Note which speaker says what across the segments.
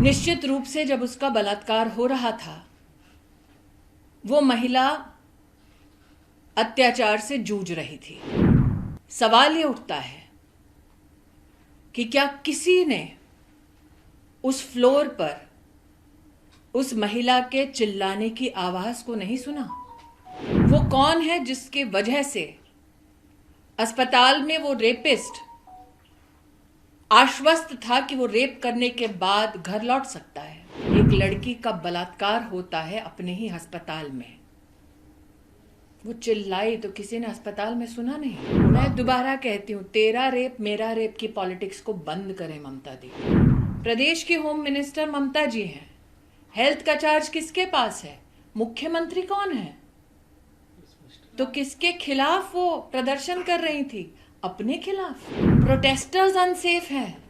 Speaker 1: निश्चित रूप से जब उसका बलात्कार हो रहा था, वो महिला अत्याचार से जूझ रही थी। सवाल ये उठता है कि क्या किसी ने उस फ्लोर पर उस महिला के चिल्लाने की आवाज को नहीं सुना? वो कौन है जिसकी वजह से अस्पताल में वो रेपिस्ट आश्वस्त था कि वो रेप करने के बाद घर लौट सकता है? एक लड़की का बलात्कार होता है अपने ही अस्पताल में। वो चिल्लाई तो किसी ने अस्पताल में सुना नहीं। मैं दोबारा कहती हूँ, तेरा रेप मेरा रेप की पॉलिटिक्स को बंद करें ममता दी। प्रदेश की होम मिनिस्टर ममता जी हैं। हेल्थ का चार्ज किसके पास है? मुख्यमंत्री कौन है? तो किसके खिलाफ वो प्रदर्शन कर रही थी? अपने खिलाफ। प्रोटेस्टर्स अनसेफ हैं,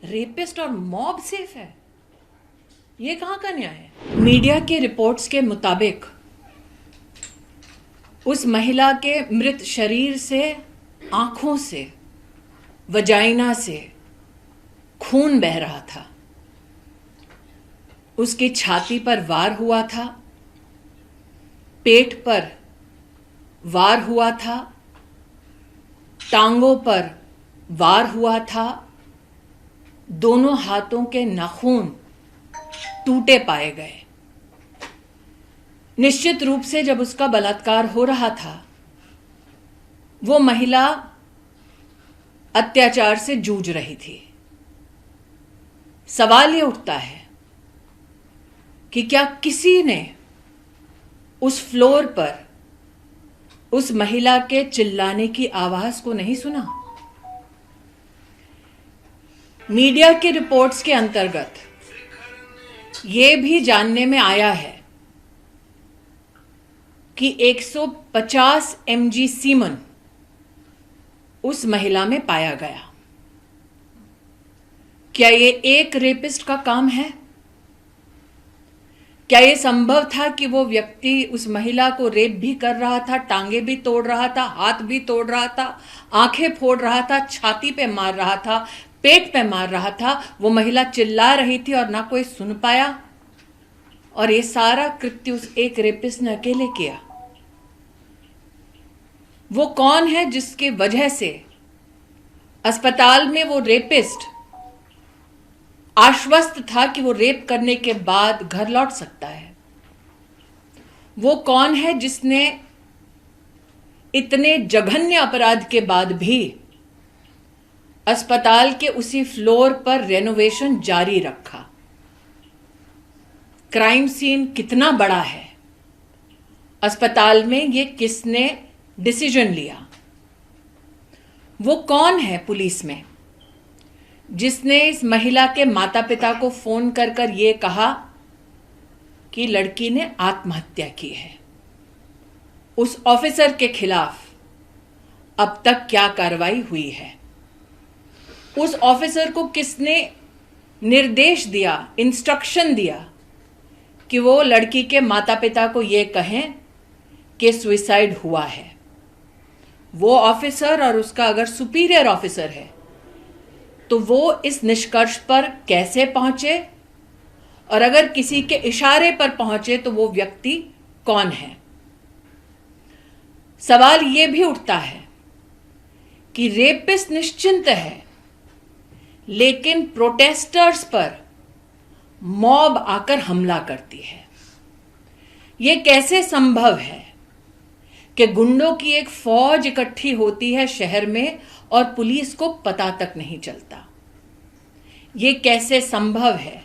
Speaker 1: रेपिस्ट और मॉब सेफ है। ये कहां का न्याय है? मीडिया के रिपोर्ट्स के मुताबिक उस महिला के मृत शरीर से, आंखों से, वजाइना से खून बह रहा था। उसकी छाती पर वार हुआ था, पेट पर वार हुआ था, टांगों पर वार हुआ था, दोनों हाथों के नाखून टूटे पाए गए। निश्चित रूप से जब उसका बलात्कार हो रहा था, वो महिला अत्याचार से जूझ रही थी। सवाल ये उठता है कि क्या किसी ने उस फ्लोर पर उस महिला के चिल्लाने की आवाज को नहीं सुना? मीडिया की रिपोर्ट्स के अंतर्गत यह भी जानने में आया है कि 150 mg सीमन उस महिला में पाया गया। क्या यह एक रेपिस्ट का काम है? क्या यह संभव था कि वो व्यक्ति उस महिला को रेप भी कर रहा था, टांगे भी तोड़ रहा था, हाथ भी तोड़ रहा था, आंखें फोड़ रहा था, छाती पे मार रहा था, पेट पे मार रहा था? वो महिला चिल्ला रही थी और ना कोई सुन पाया, और ये सारा कृत्य उस एक रेपिस्ट ने अकेले किया। वो कौन है जिसकी वजह से अस्पताल में वो रेपिस्ट आश्वस्त था कि वो रेप करने के बाद घर लौट सकता है? वो कौन है जिसने इतने जघन्य अपराध के बाद भी अस्पताल के उसी फ्लोर पर रेनोवेशन जारी रखा? क्राइम सीन कितना बड़ा है? अस्पताल में ये किसने डिसीजन लिया? वो कौन है पुलिस में जिसने इस महिला के माता पिता को फोन कर कर ये कहा कि लड़की ने आत्महत्या की है? उस ऑफिसर के खिलाफ अब तक क्या कार्रवाई हुई है? उस ऑफिसर को किसने निर्देश दिया, इंस्ट्रक्शन दिया कि वो लड़की के माता पिता को ये कहें कि सुसाइड हुआ है? वो ऑफिसर और उसका अगर सुपीरियर ऑफिसर है तो वो इस निष्कर्ष पर कैसे पहुंचे, और अगर किसी के इशारे पर पहुंचे तो वो व्यक्ति कौन है? सवाल यह भी उठता है कि रेपिस्ट निश्चिंत है, लेकिन प्रोटेस्टर्स पर मॉब आकर हमला करती है। यह कैसे संभव है कि गुंडों की एक फौज इकट्ठी होती है शहर में और पुलिस को पता तक नहीं चलता? यह कैसे संभव है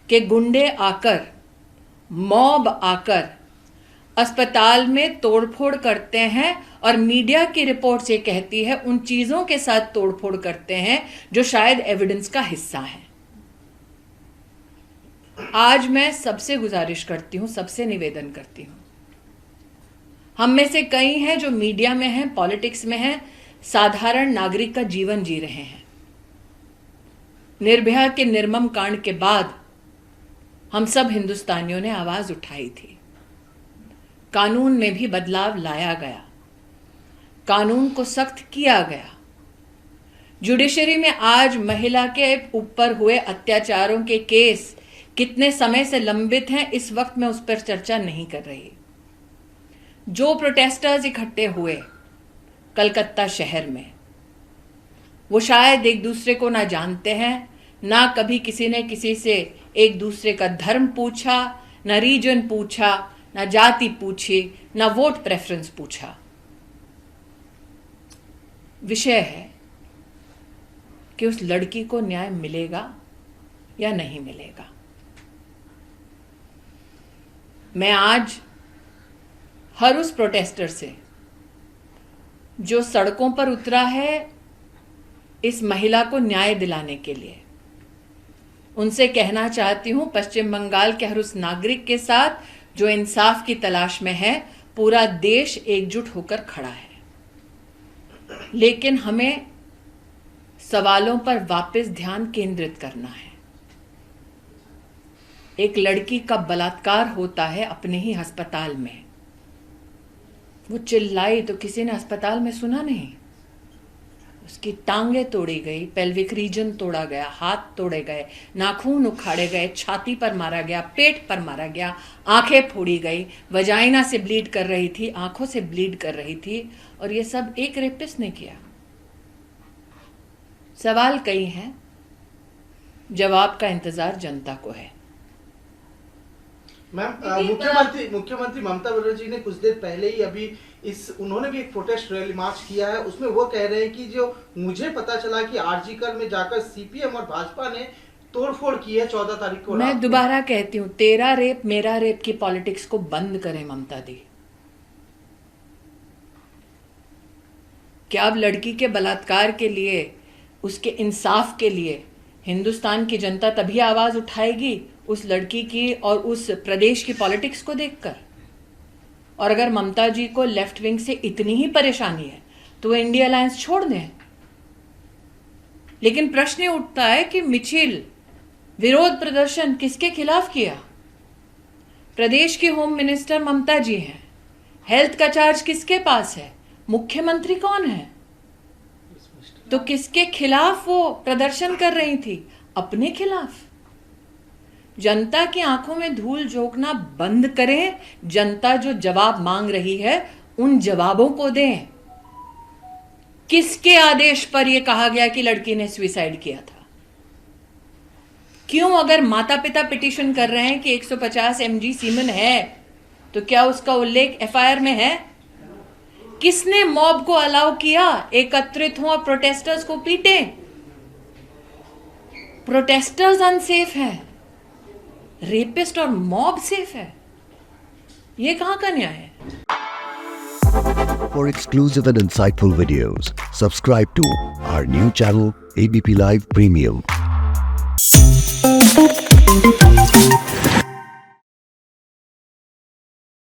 Speaker 1: कि गुंडे आकर, मॉब आकर अस्पताल में तोड़फोड़ करते हैं और मीडिया की रिपोर्ट ये कहती है उन चीजों के साथ तोड़फोड़ करते हैं जो शायद एविडेंस का हिस्सा है? आज मैं सबसे गुजारिश करती हूं, सबसे निवेदन करती हूं, हम में से कई हैं जो मीडिया में हैं, पॉलिटिक्स में हैं, साधारण नागरिक का जीवन जी रहे हैं। निर्भया के निर्मम कांड के बाद हम सब हिंदुस्तानियों ने आवाज उठाई थी। कानून में भी बदलाव लाया गया, कानून को सख्त किया गया, जुडिशरी में आज महिला के ऊपर हुए अत्याचारों के केस कितने समय से लंबित हैं, इस वक्त मैं उस पर चर्चा नहीं कर रही। जो प्रोटेस्टर्स इकट्ठे हुए कलकत्ता शहर में, वो शायद एक दूसरे को ना जानते हैं, ना कभी किसी ने किसी से एक दूसरे का धर्म पूछा, ना रीजन पूछा, ना जाति पूछी, ना वोट प्रेफरेंस पूछा। विषय है कि उस लड़की को न्याय मिलेगा या नहीं मिलेगा। मैं आज हर उस प्रोटेस्टर से जो सड़कों पर उतरा है इस महिला को न्याय दिलाने के लिए, उनसे कहना चाहती हूं, पश्चिम बंगाल के हर उस नागरिक के साथ जो इंसाफ की तलाश में है, पूरा देश एकजुट होकर खड़ा है। लेकिन हमें सवालों पर वापस ध्यान केंद्रित करना है। एक लड़की का बलात्कार होता है अपने ही अस्पताल में। वो चिल्लाई तो किसी ने अस्पताल में सुना नहीं। उसकी टांगें तोड़ी गई, पेल्विक रीजन तोड़ा गया, हाथ तोड़े गए, नाखून उखाड़े गए, छाती पर मारा गया, पेट पर मारा गया, आंखें फोड़ी गई, वजाइना से ब्लीड कर रही थी, आंखों से ब्लीड कर रही थी, और ये सब एक रेपिस्ट ने किया। सवाल कई हैं, जवाब का इंतजार जनता को है।
Speaker 2: मैम, मुख्यमंत्री ममता बनर्जी ने कुछ देर पहले ही अभी उन्होंने भी एक प्रोटेस्ट रैली मार्च किया है। उसमें वो कह रहे हैं कि जो मुझे पता चला कि आरजीकर में जाकर सीपीएम और भाजपा ने तोड़फोड़ की है 14 तारीख को।
Speaker 1: मैं दोबारा कहती हूं, तेरा रेप मेरा रेप की पॉलिटिक्स को बंद करें ममता दी। क्या अब लड़की के बलात्कार के लिए, उसके इंसाफ के लिए हिंदुस्तान की जनता तभी आवाज उठाएगी उस लड़की की और उस प्रदेश की पॉलिटिक्स को देखकर? और अगर ममता जी को लेफ्ट विंग से इतनी ही परेशानी है तो वो इंडिया अलायंस छोड़ दें। लेकिन प्रश्न उठता है कि मिचिल विरोध प्रदर्शन किसके खिलाफ किया? प्रदेश की होम मिनिस्टर ममता जी हैं। हेल्थ का चार्ज किसके पास है? मुख्यमंत्री कौन है? तो किसके खिलाफ वो प्रदर्शन कर रही थी? अपने खिलाफ। जनता की आंखों में धूल झोंकना बंद करें। जनता जो जवाब मांग रही है उन जवाबों को दें। किसके आदेश पर यह कहा गया कि लड़की ने सुसाइड किया था? क्यों, अगर माता पिता पिटीशन कर रहे हैं कि 150 mg सीमेन है, तो क्या उसका उल्लेख एफआईआर में है? किसने मॉब को अलाउ किया एकत्रित हो और प्रोटेस्टर्स को पीटे? प्रोटेस्टर्स अनसेफ हैं, रेपिस्ट और मॉब सेफ है। ये कहां का न्याय है?
Speaker 3: For exclusive and insightful videos, subscribe to our new channel ABP Live Premium.